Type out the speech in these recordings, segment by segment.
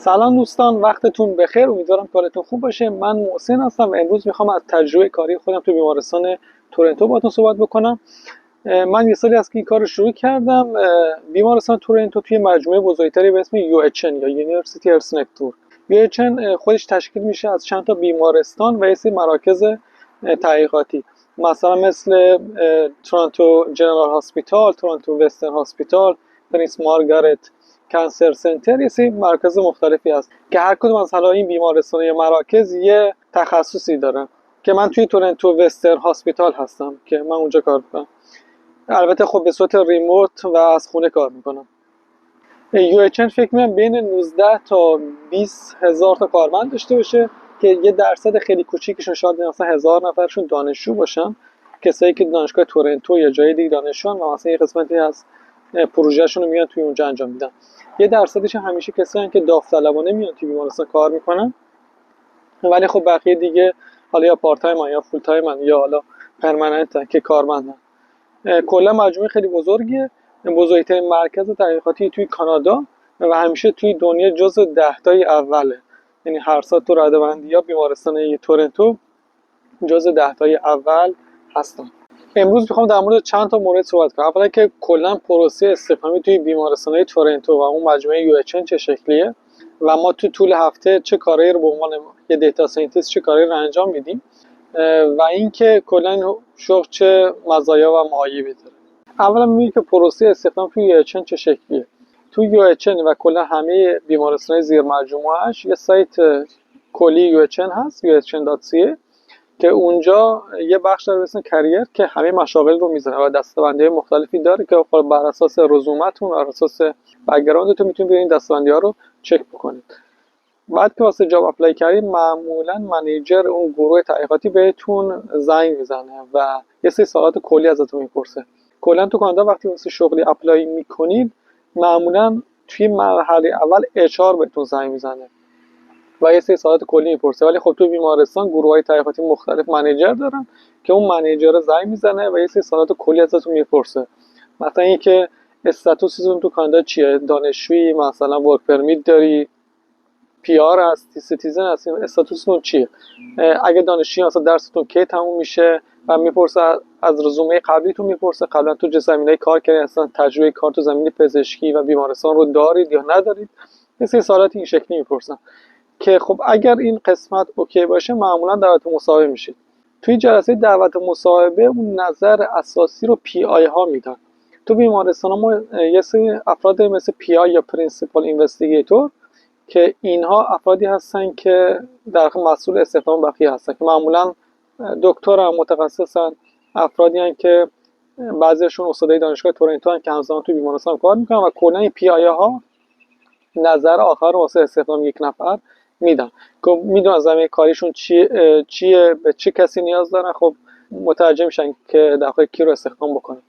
سلام دوستان، وقتتون بخیر. امیدوارم کارتون خوب باشه. من محسن هستم و امروز میخوام از تجربه کاری خودم تو بیمارستان تورنتو باهاتون صحبت بکنم. من یه سالی است که این کار رو شروع کردم. بیمارستان تورنتو توی مجموعه بزرگتری به اسم UHN یا University Health Network. UHN خودش تشکیل میشه از چند تا بیمارستان و یه سری مراکز تحقیقاتی، مثلا مثل تورنتو جنرال هاسپیتال، تورنتو وسترن هاسپیتال، پرینس مارگارت کانسر سنتر. یه سری مرکز مختلفی هست که هر کدوم از حالا این بیمارستان یا مراکز یه تخصصی دارن که من توی تورنتو وسترن هاسپیتال هستم که من اونجا کار میکنم. البته خب به صورت ریموت و از خونه کار میکنم. UHN فکر میکنم بین 19 تا 20 هزار تا کارمند داشته باشه که یه درصد خیلی کوچیکشون شاید مثلا 1000 نفرشون دانشجو باشن، کسایی که دانشگاه تورنتو یا جای دیگه دانشجوان و مثلا یه قسمتی از پروژهشون رو میان توی اونجا انجام میدن. یه درصدش همیشه کسایی که داوطلبانه میان توی بیمارستان کار میکنن، ولی خب بقیه دیگه حالا یا پارت تایم یا فول تایم یا حالا پرمننت که کارمندن. کلا مجموعه خیلی بزرگیه، بزرگترین مرکز تحقیقاتی توی کانادا و همیشه توی دنیا جزو 10 تای اوله. یعنی هر سال تو رده‌بندی‌ها بیمارستان تورنتو جزو 10 تای اول هستن. امروز میخوام در مورد چند تا مورد صحبت کنم. اولا که کلا پروسه استخدامی توی بیمارستان‌های تورنتو و اون مجموعه UHN چه شکلیه و ما تو طول هفته چه کارهایی رو به عنوان یه دیتا ساینتیست چه کارهایی رو انجام میدیم و اینکه کلا این شغل چه مزایا و معایبی داره. اولا میگم که پروسه استخدام توی UHN چه شکلیه. توی UHN و کلا همه بیمارستان‌های زیر مجموعه‌اش یه سایت کلی UHN هست، UHN.ca، که اونجا یه بخش داره به اسم کریر که همه مشاغل رو میزنه و دسته‌بندی‌های مختلفی داره که بر اساس رزومتون، بر اساس بک‌گراندتون میتونید این دسته‌بندی‌ها رو چک بکنید. بعد که واسه جاب اپلای کردید معمولا منیجر اون گروه تحقیقاتی بهتون زنگ میزنه و یه سری سوالات کلی ازتون میپرسه. کلا تو کانادا وقتی واسه شغلی اپلای میکنید معمولا توی مرحله اول HR بهتون زنگ میزنه و یه سری سوالات کلی میپرسه، ولی خب تو بیمارستان گروه‌های تحقیقاتی مختلف منیجر دارن که اون منیجر زنگ میزنه و یه سری سوالات کلی ازتون میپرسه، مثلا اینکه استاتوستون تو کانادا چیه، دانشجویی، مثلا ورک پرمیت داری، PR هستی، سیتیزن هستی، استاتوستون چیه، اگه دانشجویی مثلا درستون کی تموم میشه و میپرسه از رزومه قبلیتون، میپرسه قبلا تو چه زمینه‌ای کار کردید، اصلا تجربه کار تو زمینه پزشکی و بیمارستان رو دارید یا ندارید. یه سری سوالات این شکلی میپرسن که خب اگر این قسمت اوکی باشه معمولا دعوت مصاحبه میشید. توی جلسه دعوت مصاحبه اون نظر اساسی رو PI ها میدن. تو بیمارستان ما یه سری افراد مثل PI یا پرینسیپال اینوستیگیتور که اینها افرادی هستن که در واقع مسئول استخدام بقیه هستن که معمولا دکترن، متخصصن، افرادی هستن که بعضیشون استادای دانشگاه تورنتو هستن که همزمان تو بیمارستان کار میکنن و کلا این PI ها نظر آخر واسه استخدام یک نفر میدن که میدونن زمینه کاریشون چیه، به چه کسی نیاز دارن، خب متوجه میشن که در واقع کی رو استخدام بکنن.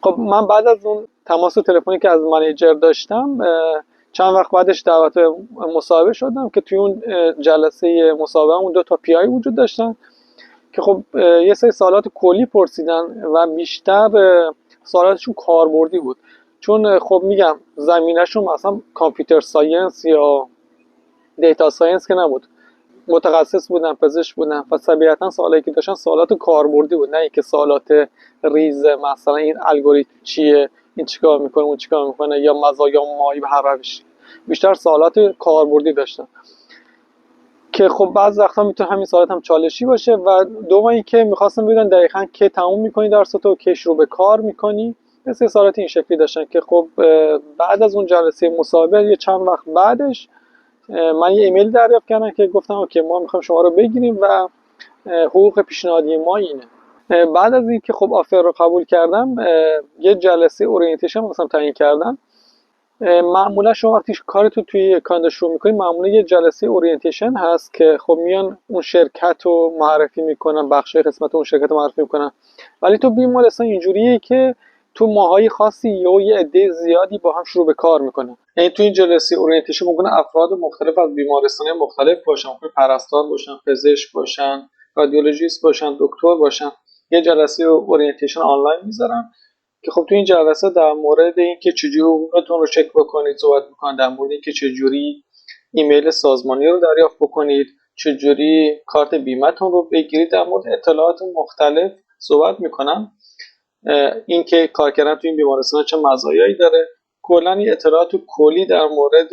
خب من بعد از اون تماس تلفنی که از منیجر داشتم چند وقت بعدش دعوت مصاحبه شدم که توی اون جلسه مصاحبه اون 2 تا PI وجود داشتن که خب یه سری سوالات کلی پرسیدن و بیشتر سوالاتشون کاربردی بود، چون خب میگم زمینهشون مثلا کامپیوتر ساینس یا دیتا ساینس که نبود، متخصص بودن، پزشک بودن و طبیعتا سوالایی که داشتن سوالات کاربردی بود، نه اینکه سوالات ریز مثلا این الگوریتم چیه، این چیکار میکنه، اون چیکار میکنه، یا مزایا و معایب هر روش. بیشتر سوالات کاربردی داشتن که خب بعض وقتا میتونه همین سوالات هم چالشی باشه و دوم اینکه میخواستم ببینن دقیقاً کی تموم میکنی درستو، کی شروع به کار میکنی. مثل سوالات این شکلی داشتن که خب بعد از اون جلسه مصاحبه یه چند وقت بعدش من یه ایمیل دریافت کردم که گفتم اوکی ما میخوایم شما رو بگیریم و حقوق پیشنهادی ما اینه. بعد از اینکه خب آفر رو قبول کردم یه جلسه اورینتیشن مثلا تعیین کردم. معمولا شما وقتی کارتو توی کانادا شروع میکنید معمولا یه جلسه اورینتیشن هست که خب میان اون شرکت رو معرفی میکنن، بخشای قسمت اون شرکت رو معرفی میکنن، ولی تو بیمارستان اینجوریه که تو ماهای خاصی یه عده زیادی با هم شروع به کار میکنن. یعنی تو این جلسه اورینتیشن ممکنه افراد مختلف از بیمارستان‌های مختلف باشن، ممکنه پرستار باشن، پزشک باشن، رادیولوژیست باشن، دکتر باشن. یه جلسه اورینتیشن آنلاین میذارن که خب تو این جلسه در مورد اینکه چجوری حقوقتون رو چک بکنید صحبت میکنن، در مورد اینکه چجوری ایمیل سازمانی رو دریافت بکنید، چجوری کارت بیمه‌تون رو بگیرید. در مورد اطلاعات مختلف صحبت میکنم، اینکه کار کردن تو این بیمارستان چه مزایایی داره. کلا یه اطلاعات کلی در مورد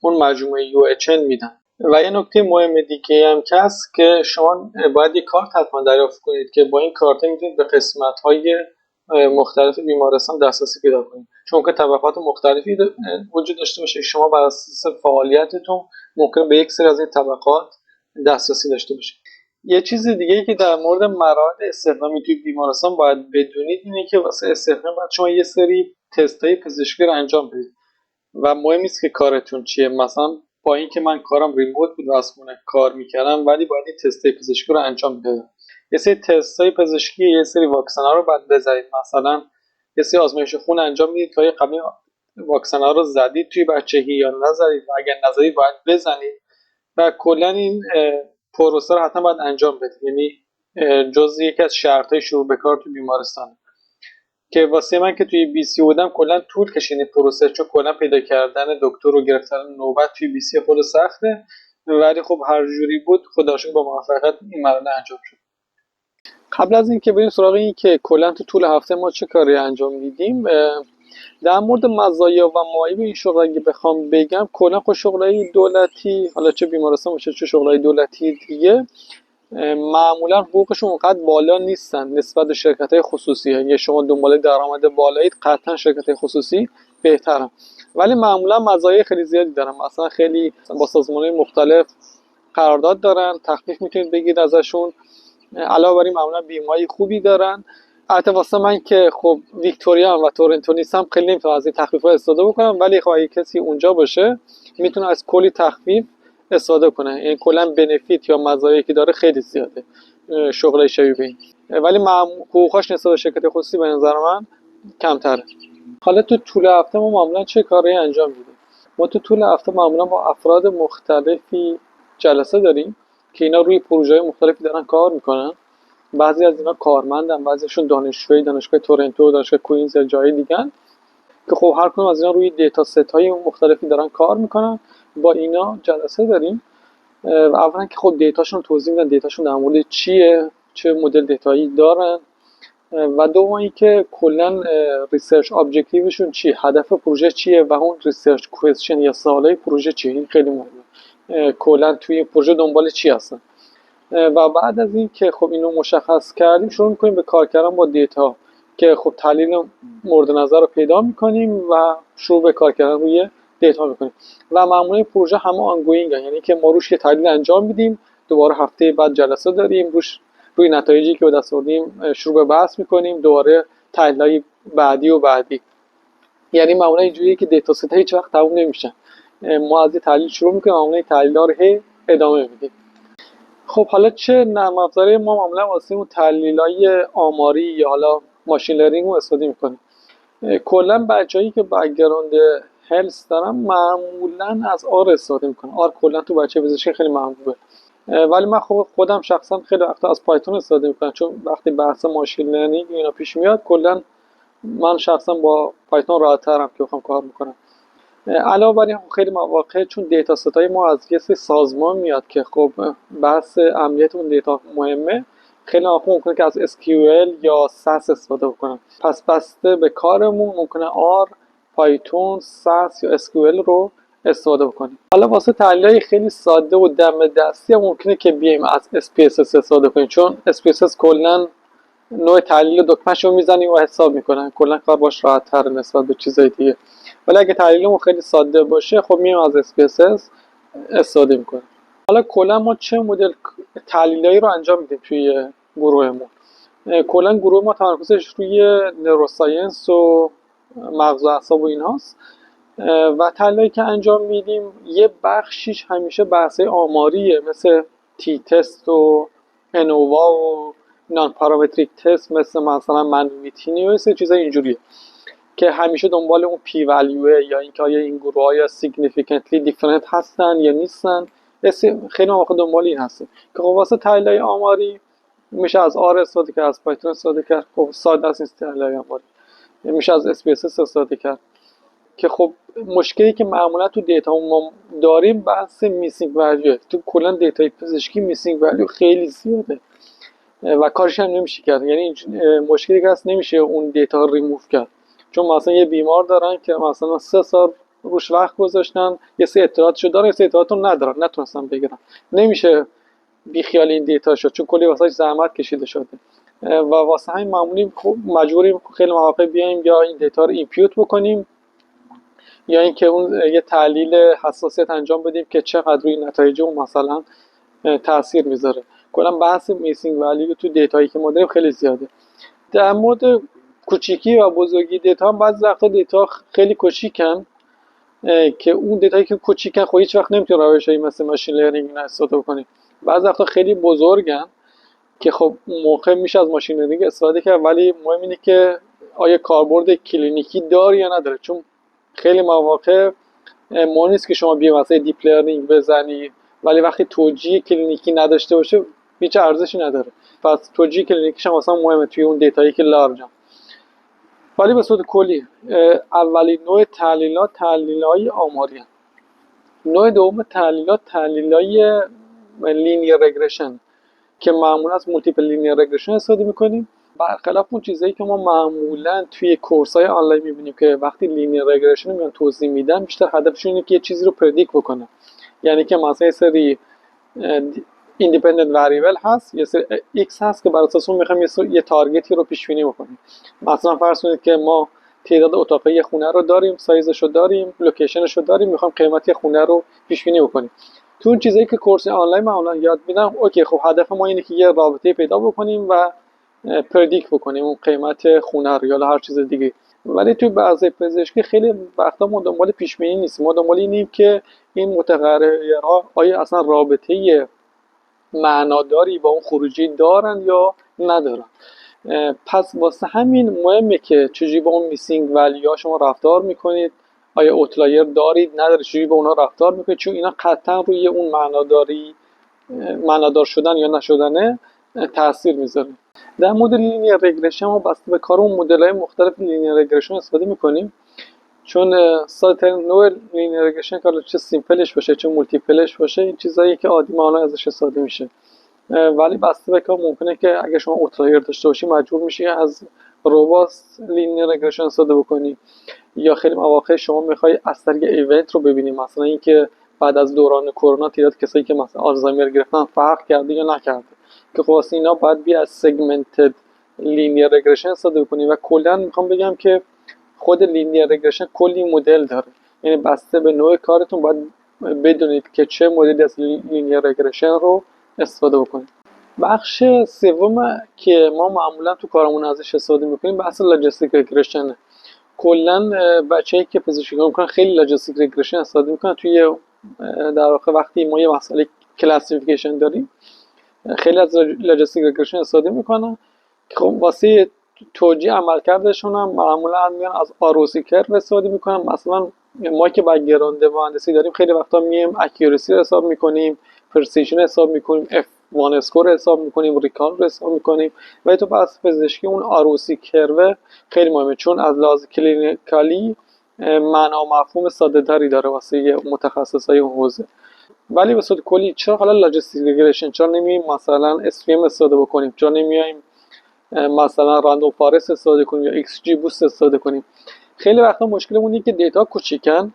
اون مجموعه UHN میدن. و یه نکته مهم دیگه هم که هست که شما باید یک کارت حتما دریافت کنید که با این کارت میتونید به قسمت‌های مختلف بیمارستان دسترسی پیدا کنید، چون که طبقات مختلفی وجود داشته باشه. شما بر اساس فعالیتتون ممکن به یک سری از این طبقات دسترسی داشته باشید. یه چیز دیگه ای که در مورد مراحل استخدامی توی بیمارستان باید بدونید اینه که واسه استخدام باید شما یه سری تست‌های پزشکی رو انجام بدید و مهم نیست که کارتون چیه. مثلا با اینکه من کارم ریموت بود و از خونه کار میکردم، ولی باید این تست‌های پزشکی رو انجام بدم. یه سری تست‌های پزشکی، یه سری واکسن‌ها رو باید بزنید. مثلا یه سری آزمایش خون انجام میدید که قبلی واکسن‌ها رو زدید توی بچگی یا نزدید، و اگر نزدید باید بزنید. و کلا این پروسه رو حتما باید انجام بدید، یعنی جزء یکی از شرط‌های شروع به کار تو بیمارستان. که واسه من که توی بی سی بودم کلا طول کشید پروسه، چون کلا پیدا کردن دکتر رو گرفتن نوبت توی بی سی خود سخته، ولی خب هر جوری بود خدا رو شکر با موفقیت این مرحله انجام شد. قبل از اینکه بریم سراغ این که کلا تو طول هفته ما چه کاری انجام میدیم، در مورد مزایا و معایب این شغل اگه بخوام بگم، کلا خود شغلای دولتی، حالا چه بیمارستان باشه چه شغلای دولتی دیگه، معمولا حقوقشون اونقدر بالا نیستن نسبت به شرکت‌های خصوصی. اگه شما دنبال درآمد بالایید، قطعا شرکت‌های خصوصی بهترن، ولی معمولا مزایای خیلی زیادی دارن. مثلا خیلی با سازمان‌های مختلف قرارداد دارن، تخفیف میتونید بگیرید ازشون. علاوه بر این معمولا بیمه‌های خوبی دارن. البته واسه من که خب ویکتوریا و تورنتو نیستم، خیلی نمیتونم از این تخفیف‌ها استفاده بکنم، ولی خب اگه کسی اونجا باشه میتونه از کلی تخفیف استفاده کنه. این کلا بنفیت یا مزایایی که داره خیلی زیاده شغل شبیه به این، ولی حقوقاش نسبت به شرکت خصوصی به نظر من کمتره. حالا تو طول هفته ما معمولا چه کاری انجام میدیم؟ ما تو طول هفته معمولا با افراد مختلفی جلسه داریم که اینا روی پروژه‌های مختلفی دارن کار میکنن. بعضی از اینا کارمندن، بعضیشون دانشگاه تورنتو، دانشگاه کوینز یا جای دیگه، که خب هر کدوم از اینا روی دیتا ست های مختلفی دارن کار میکنن. با اینا جلسه داریم و اولا که خب دیتاشون رو توضیح میدن، دیتاشون در مورد چیه، چه مدل دیتایی دارن، و دوم اینکه کلا ریسرچ ابجکتیوشون چیه، هدف پروژه چیه و اون ریسرچ کوئسچن یا سوالای پروژه چیه. این خیلی مهمه، کلا توی پروژه دنبال چی هستن. و بعد از این که خب اینو مشخص کردیم، شروع میکنیم به کار کردن با دیتا که خب تحلیل مورد نظر رو پیدا میکنیم و شروع به کار کردن روی دیتا میکنیم. و معمولا پروژه همه آنگوینگ، یعنی که ما روش یه تحلیل انجام میدیم، دوباره هفته بعد جلسه داریم روی نتایجی که به دست آوردیم شروع به بحث میکنیم، دوباره تحلیل‌های بعدی. یعنی معمولا اینجوریه که دیتا ست هیچ وقت تموم نمیشن. ما از تحلیل شروع میکنیم، معمولا تحلیل‌ها رو ادامه میدیم. خب حالا چه نرم افزاری ما معمولا واسه اون تحلیل‌های آماری یا حالا ماشین لرنینگ رو استفاده می‌کنیم؟ کلا بچه‌ای که بک‌گراند هلس دارن معمولا از آر استفاده می‌کنن. آر کلا تو بچه پزشکی خیلی محبوبه، ولی من خودم شخصا خیلی وقتا از پایتون استفاده می‌کنم، چون وقتی بحث ماشین لرنینگ اینا پیش میاد کلا من شخصا با پایتون راحت‌ترم که بخوام کار بکنم. علاوه بر این خیلی مواقع چون دیتا ستای ما از یه سری سازمان میاد که خب بحث امنیت اون دیتا مهمه، خیلی مواقع ممکنه که از SQL یا SAS استفاده بکنم. پس بسته به کارمون ممکنه R، پایتون، SAS یا SQL رو استفاده بکنیم. حالا واسه تحلیل‌های خیلی ساده و دم دستی هم ممکنه که بیایم از SPSS استفاده کنیم، چون SPSS کلا نوع تحلیل دکمه‌شو میزنیم و حساب میکنن، کلا کار باش راحت‌تر نسبت به چیزای دیگه. ولی اگه تحلیلمون خیلی ساده باشه، خب میایم از SPSS استفاده میکنیم. حالا کلا ما چه مدل تحلیلایی رو انجام میدیم توی گروهمون؟ کلا گروه ما تمرکزش روی نوروساینس و مغز و اعصاب و اینهاست، و تحلیلی که انجام میدیم یه بخشیش همیشه بحث‌های آماریه، مثل تی تست و انووا و نان پارامتریک تست، مثلا منویتینی و چیزای اینجوریه که همیشه دنبال اون پی ولیوه، یا اینکه آیا این گروه ها significantly different هستن یا نیستن. خیلی مواقع دنبال این هستیم که خب واسه تحلیل آماری میشه از آر استفاده کرد، از پایتون استفاده کرد. خب ساده است این تحلیل آماری، میشه از SPSS استفاده کرد. که خب مشکلی که معمولا تو دیتا ما داریم بحث میسینگ ولیو. تو کلا دیتای پزشکی میسینگ ولیو خیلی زیاده و کارش هم نمیشه کرد. یعنی مشکلی که هست نمیشه اون دیتا رو ریموو کرد، چون مثلا یه بیمار دارن که مثلا 3 سال روش وقت گذاشتن، یه سری اطلاعاتشو دارن، یه سری اطلاعاتو ندارن، نتونستن بگیرن. نمیشه بیخیال این دیتا شد، چون کلی واسه زحمت کشیده شده و واسه همین معمولی مجبوریم خیلی مواقع بیایم یا این دیتا رو ایمپیوت بکنیم یا اینکه اون یه تحلیل حساسیت انجام بدیم که چقدر روی نتایج اون مثلا تاثیر میذاره. کلا بحث میسینگ ولیو تو دیتایی که ما داریم خیلی زیاده. در مورد کوچیکی و بزرگی دیتا هم بعضی وقتا دیتا خیلی کوچیکن که اون دیتایی که کوچیکن خب هیچ وقت نمیتونه روشایی مثل ماشین لرنینگ استفاده کنیم. بعضی وقتا خیلی بزرگن که خب موقع میشه از ماشین لرنینگ استفاده کرد، ولی مهم اینه که آیا کاربرد کلینیکی داره یا نداره، چون خیلی مواقع مهم نیست که شما بیا مثلا دیپ لرنینگ بزنی ولی وقتی توجیه کلینیکی نداشته باشه هیچ ارزشی نداره. پس توجیه کلینیکیش هم مثلا مهمه توی اون دیتایی که لارجن. ولی به صورت کلی اولین نوع تحلیل‌های آماری هست. نوع دوم تحلیل‌های لینیر رگرشن که معمولا از مولتیپل لینیر رگرشن استفاده می‌کنیم، برخلاف اون چیزایی که ما معمولا توی کورس‌های آنلاین می‌بینیم که وقتی لینیر رگرشن رو میان توضیح میدن بیشتر هدفشون اینه که یه چیزی رو پردیکت بکنه. یعنی که مثلا یه سری ایندیپندنت وریبل هست، یه سری ایکس هست که بر اساس اون می‌خوایم یه تارگتی رو پیش بینی بکنیم. مثلا فرض کنید که ما تعداد اتاقای خونه رو داریم، سایزش رو داریم، لوکیشنش رو داریم، می‌خوام قیمت خونه رو پیش بینی بکنیم. تو اون چیزایی که کورس آنلاین معمولا یاد میدم، اوکی خب هدف ما اینه که یه رابطه پیدا بکنیم و پردیکت بکنیم اون قیمت خونه رو یا هر چیز دیگه. ولی توی بعضی پزشکی خیلی وقتا ما دنبال پیش بینی نیستیم، ما دنبال اینیم که این متغیرها آیا اصلا رابطه معناداری با اون خروجی دارن یا ندارن. پس واسه همین مهمه که چجوری با اون میسینگ ولیو شما رفتار میکنید، آیا اوتلایر دارید ندارید، چجوری با اونها رفتار میکنید، چون اینا قطعا روی اون معنادار شدن یا نشدنه تاثیر میذاره. در مورد لینیر رگرشن ما بسته به کار اون مدل‌های مختلف لینیر رگرشن استفاده میکنیم، چون ساده‌ترین نوع لینیر رگرشن که چه سیمپلش باشه چه مولتیپلش باشه این چیزایی که عادی معمولا ازش استفاده میشه. ولی بسته به کار ممکنه که اگه شما اوتلایر داشته باشی مجبور میشی از روباست لینیر رگرشن استفاده بکنی، یا خیلی مواقع شما میخوای از طریق ایونت رو ببینی، مثلا اینکه بعد از دوران کرونا تعداد کسایی که مثلا آلزایمر گرفتن فرق کرده یا نکرده، که خب واسه اینا باید بیا از سگمنتد لینیر رگرشن استفاده کنی. و کلا میخوام بگم که خود لینیر رگرشن کلی مدل داره، یعنی بسته به نوع کارتون باید بدونید که چه مدلی از لینیر رگرشن رو استفاده بکنید. بخش سوم که ما معمولا تو کارمون ازش استفاده میکنیم بحث لاجستیک رگرشن. کلا بچه‌ای که پزشکی کار میکنن خیلی لاجستیک رگرشن استفاده میکنن. توی در واقع وقتی ما یه مسئله کلاسیفیکیشن داریم خیلی از لاجستیک رگرشن استفاده میکنن که خب واسه توجیه عملکردشون هم معمولا میان از آروسی کرو استفاده میکنن. مثلا ما که بک‌گراند مهندسی داریم خیلی وقتا میایم اکیورسی رو حساب میکنیم، پرسیژن حساب میکنیم، F1 اسکور حساب میکنیم، ریکال رو حساب میکنیم. ولی تو بحث پزشکی اون آروسی کرو خیلی مهمه، چون از لحاظ کلینیکالی معنا و مفهوم ساده تری داره واسه متخصصای اون حوزه. ولی به صورت کلی چرا حالا لاجستیک رگرشن چرا نمیایم مثلا SVM استفاده بکنیم، چرا نمیایم مثلا راندوم فارست استفاده کنیم یا ایکس جی بوست استفاده کنیم؟ خیلی وقتا مشکلمون اینه که دیتا کوچیکن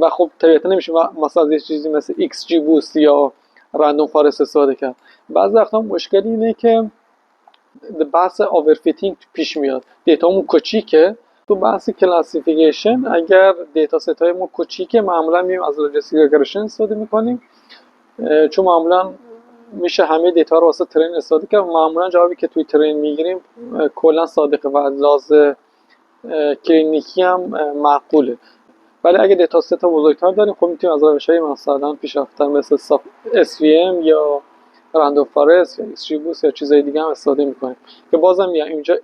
و خب طبیعتا نمیشه مثلا از یه چیزی مثل ایکس جی بوست یا راندوم فارست استفاده کرد. بعضی وقتا مشکل اینه که بحث آورفیتینگ پیش میاد، دیتامون کوچیکه. تو بحث کلاسیفیکیشن اگر دیتا ست های ما کوچیکه معمولا میایم از لاجستیک رگرشن استفاده میکنیم، چون معمولا میشه همه دیتا رو واسه ترین استفاده کرد. معمولا جوابی که توی ترین میگیریم کلا صادقه و لحاظ کلینیکی هم معقوله. ولی اگه دیتا ست بزرگتر داریم خب میتونیم از روش‌های مثلا پیشرفته مثل SVM یا راندوم فارست یا ایکس یا چیزای دیگه هم استفاده میکنیم که بازم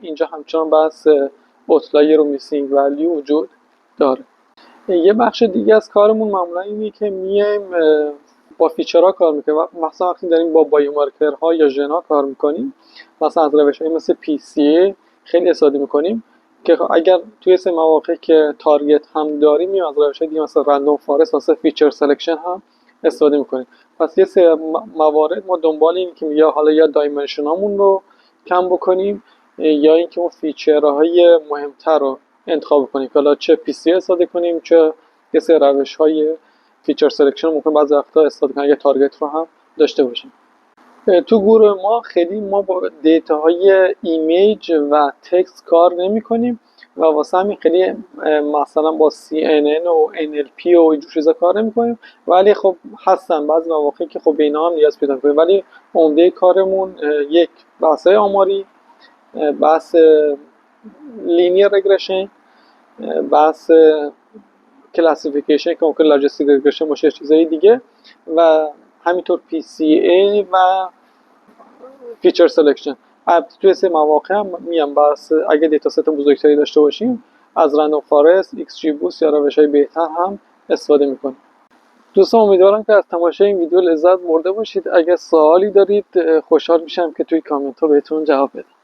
اینجا همچنان بحث اوتلایر و میسینگ ولیو وجود داره. یه بخش دیگه از کارمون معمولا اینه که میایم با فیچرها کار میکنیم. مثلا وقتی داریم با بایومارکرها یا ژن‌ها کار میکنیم، مثلا از روش‌های مثل PCA خیلی استفاده میکنیم. که اگر توی سه مواقع که تارگت هم داریم میایم از روش دیگه مثلا رندوم فارست واسه فیچر سلکشن هم استفاده میکنیم. پس یه سه موارد ما دنبال این که یا حالا یا دایمنشنامون رو کم بکنیم یا اینکه اون فیچرهای مهمتر رو انتخاب کنیم که حالا چه پی سی استفاده کنیم چه یه سری روش‌های فیچر سلکشن ممکن بعضی وقتا استفاده کنیم اگه تارگت رو هم داشته باشیم. تو گروه ما خیلی ما با دیتاهای ایمیج و تکست کار نمی کنیم و واسه همین خیلی مثلا با CNN و NLP و اینجور چیزا کار نمی کنیم، ولی خب هستن بعضی مواقع که خب به اینا هم نیاز پیدا کنیم، ولی عمده کارمون یک بحث‌های آماری، بحث لینیر رگرشن، بحث کلاسیفیکیشن که ممکن لاجستیک رگرشن باشه چیزای دیگه و همینطور PCA و فیچر سلکشن. توی سه مواقع هم میام بس اگه دیتا ست بزرگتری داشته باشیم از رندوم فارست، ایکس جی بوست یا روش‌های بهتر هم استفاده میکنیم. دوستان امیدوارم که از تماشای این ویدیو لذت برده باشید. اگه سوالی دارید خوشحال میشم که توی کامنت ها بهتون جواب بدم.